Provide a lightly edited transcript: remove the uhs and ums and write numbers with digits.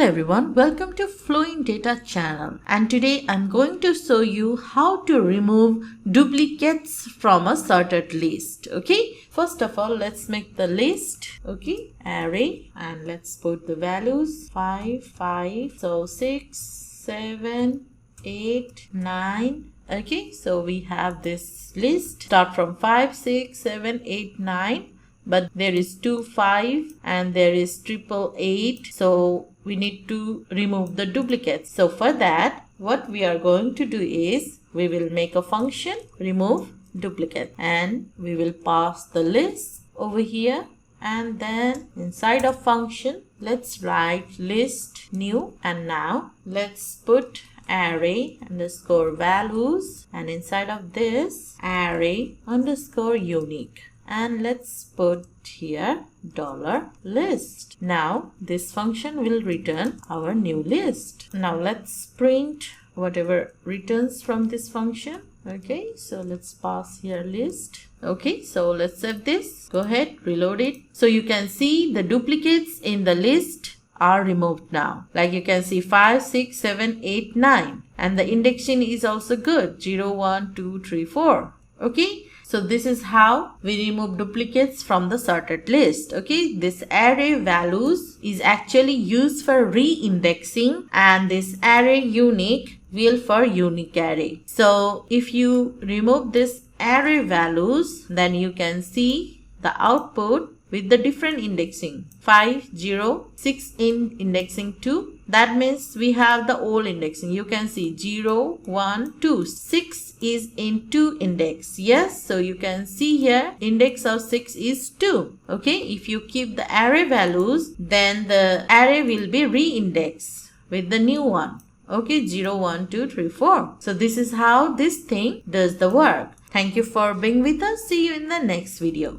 Hello everyone, welcome to flowindata channel, and today I'm going to show you how to remove duplicates from a sorted list. Okay, first of all let's make the list. Okay, array, and let's put the values 5, 5, so 6, 7, 8, 9. Okay, so we have this list start from 5, 6, 7, 8, 9. But there is 2, 5 and there is 888, so we need to remove the duplicates. So for that, what we are going to do is we will make a function remove duplicate, and we will pass the list over here, and then inside of function let's write list new, and now let's put array underscore values, and inside of this array underscore unique. And let's put here $list. Now this function will return our new list. Now let's print whatever returns from this function. Okay, so let's pass here list. Okay, so let's save this. Go ahead, reload it. So you can see the duplicates in the list are removed now. Like you can see 5, 6, 7, 8, 9. And the indexing is also good. 0, 1, 2, 3, 4. Okay. So this is how we remove duplicates from the sorted list. Okay, this array values is actually used for re-indexing, and this array unique will for unique array. So if you remove this array values, then you can see the output with the different indexing 5, 0, 6 in indexing 2. That means we have the old indexing. You can see 0, 1, 2. 6 is in 2 index. Yes, so you can see here index of 6 is 2. Okay, if you keep the array values, then the array will be re-indexed with the new one. Okay, 0, 1, 2, 3, 4. So this is how this thing does the work. Thank you for being with us. See you in the next video.